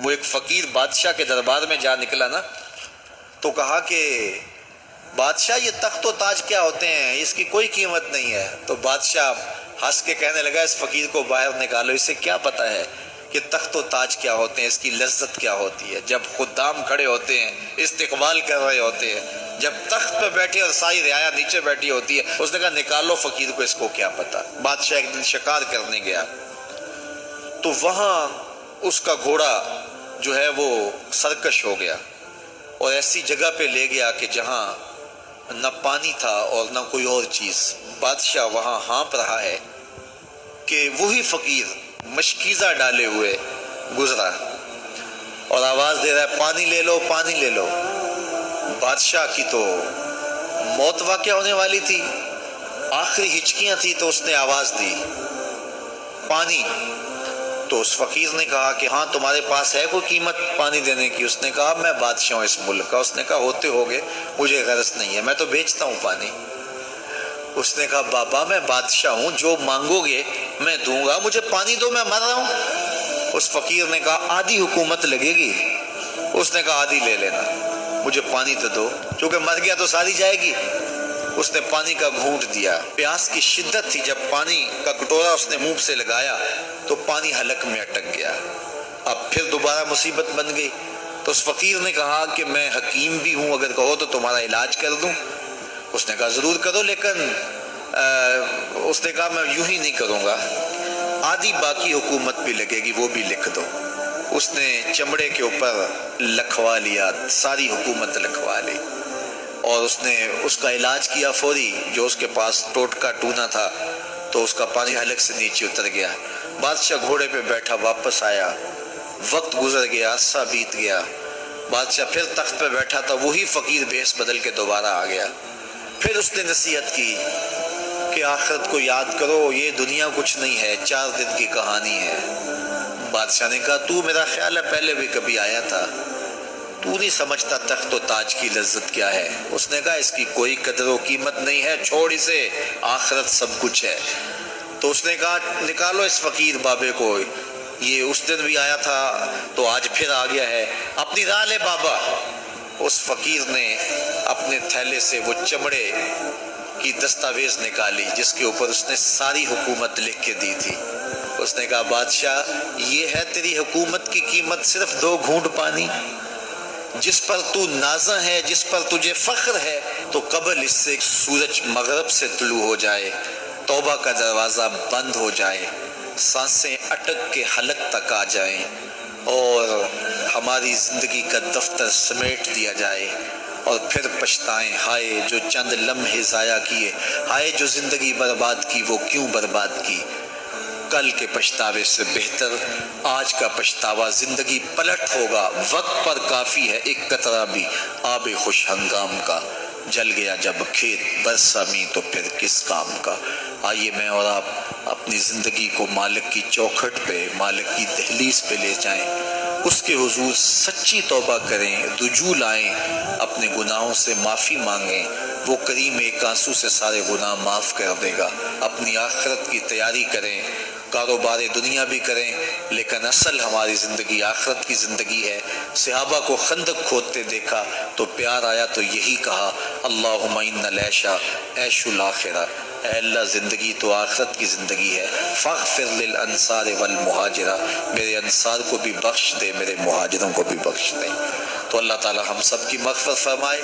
وہ ایک فقیر بادشاہ کے دربار میں جا نکلا نا، تو کہا کہ بادشاہ یہ تخت و تاج کیا ہوتے ہیں، اس کی کوئی قیمت نہیں ہے۔ تو بادشاہ ہنس کے کہنے لگا اس فقیر کو باہر نکالو، اسے کیا پتہ ہے کہ تخت و تاج کیا ہوتے ہیں، اس کی لذت کیا ہوتی ہے۔ جب خدام کھڑے ہوتے ہیں، استقبال کر رہے ہوتے ہیں، جب تخت پہ بیٹھے اور ساری رعایا نیچے بیٹھی ہوتی ہے، اس نے کہا نکالو فقیر کو، اس کو کیا پتہ۔ بادشاہ ایک دن شکار کرنے گیا تو وہاں اس کا گھوڑا جو ہے وہ سرکش ہو گیا اور ایسی جگہ پہ لے گیا کہ جہاں نہ پانی تھا اور نہ کوئی اور چیز۔ بادشاہ وہاں ہانپ رہا ہے کہ وہی فقیر مشکیزہ ڈالے ہوئے گزرا اور آواز دے رہا ہے پانی لے لو، پانی لے لو۔ بادشاہ کی تو موت واقع ہونے والی تھی، آخری ہچکیاں تھی، تو اس نے آواز دی پانی۔ تو اس فقیر نے کہا کہ ہاں تمہارے پاس ہے کوئی قیمت پانی دینے کی؟ اس نے کہا میں بادشاہ ہوں اس ملک کا۔ اس نے کہا ہوتے ہوگے، مجھے غرض نہیں ہے، میں تو بیچتا ہوں پانی۔ اس نے کہا بابا میں بادشاہ ہوں، جو مانگو گے میں دوں گا، مجھے پانی دو، میں مر رہا ہوں۔ اس فقیر نے کہا آدھی حکومت لگے گی۔ اس نے کہا آدھی لے لینا، مجھے پانی تو دو، چونکہ مر گیا تو ساری جائے گی۔ اس نے پانی کا گھونٹ دیا، پیاس کی شدت تھی، جب پانی کا کٹورا اس نے منہ سے لگایا تو پانی حلق میں اٹک گیا۔ اب پھر دوبارہ مصیبت بن گئی۔ تو اس فقیر نے کہا کہ میں حکیم بھی ہوں، اگر کہو تو تمہارا علاج کر دوں۔ اس نے کہا ضرور کرو، لیکن اس نے کہا میں یوں ہی نہیں کروں گا، آدھی باقی حکومت بھی لگے گی، وہ بھی لکھ دو۔ اس نے چمڑے کے اوپر لکھوا لیا، ساری حکومت لکھوا لی، اور اس نے اس کا علاج کیا فوری۔ جو اس کے پاس ٹوٹکا ٹونا تھا تو اس کا پانی حلق سے نیچے اتر گیا۔ بادشاہ گھوڑے پہ بیٹھا واپس آیا، وقت گزر گیا، عرصہ بیت گیا۔ بادشاہ پھر تخت پہ بیٹھا تھا، وہی فقیر بھیس بدل کے دوبارہ آ گیا۔ پھر اس نے نصیحت کی کہ آخرت کو یاد کرو، یہ دنیا کچھ نہیں ہے، 4 دن کی کہانی ہے۔ بادشاہ نے کہا تو میرا خیال ہے پہلے بھی کبھی آیا تھا، تو نہیں سمجھتا تخت و تاج کی لذت کیا ہے۔ اس نے کہا اس کی کوئی قدر و قیمت نہیں ہے، چھوڑ اسے، آخرت سب کچھ ہے۔ تو اس نے کہا نکالو اس فقیر بابے کو، یہ اس دن بھی آیا تھا تو آج پھر آ گیا ہے، اپنی راہ لے بابا۔ اس فقیر نے اپنے تھیلے سے وہ چمڑے کی دستاویز نکالی جس کے اوپر اس نے ساری حکومت لکھ کے دی تھی۔ اس نے کہا بادشاہ یہ ہے تیری حکومت کی قیمت، صرف 2 گھونٹ پانی، جس پر تو نازاں ہے، جس پر تجھے فخر ہے، تو قبل اس سے سورج مغرب سے طلوع ہو جائے، توبہ کا دروازہ بند ہو جائے، سانسیں اٹک کے حلق تک آ جائیں، اور ہماری زندگی کا دفتر سمیٹ دیا جائے، اور پھر پچھتائیں ہائے جو چند لمحے ضائع کیے، ہائے جو زندگی برباد کی، وہ کیوں برباد کی۔ کل کے پچھتاوے سے بہتر آج کا پچھتاوا، زندگی پلٹ ہوگا، وقت پر کافی ہے ایک قطرہ بھی آب خوش ہنگام کا، جل گیا جب کھیت برسا می تو پھر کس کام کا۔ آئیے میں اور آپ اپنی زندگی کو مالک کی چوکھٹ پہ، مالک کی دہلیز پہ لے جائیں، اس کے حضور سچی توبہ کریں، رجوع لائیں، اپنے گناہوں سے معافی مانگیں، وہ کریم ایک آنسو سے سارے گناہ معاف کر دے گا۔ اپنی آخرت کی تیاری کریں، کاروبار دنیا بھی کریں، لیکن اصل ہماری زندگی آخرت کی زندگی ہے۔ صحابہ کو خندق کھودتے دیکھا تو پیار آیا تو یہی کہا اللہم ان العیش عیش الآخرہ، اے اللہ زندگی تو آخرت کی زندگی ہے، فاغفر للانصار والمہاجرہ، میرے انصار کو بھی بخش دے، میرے مہاجروں کو بھی بخش دے۔ تو اللہ تعالی ہم سب کی مغفرت فرمائے۔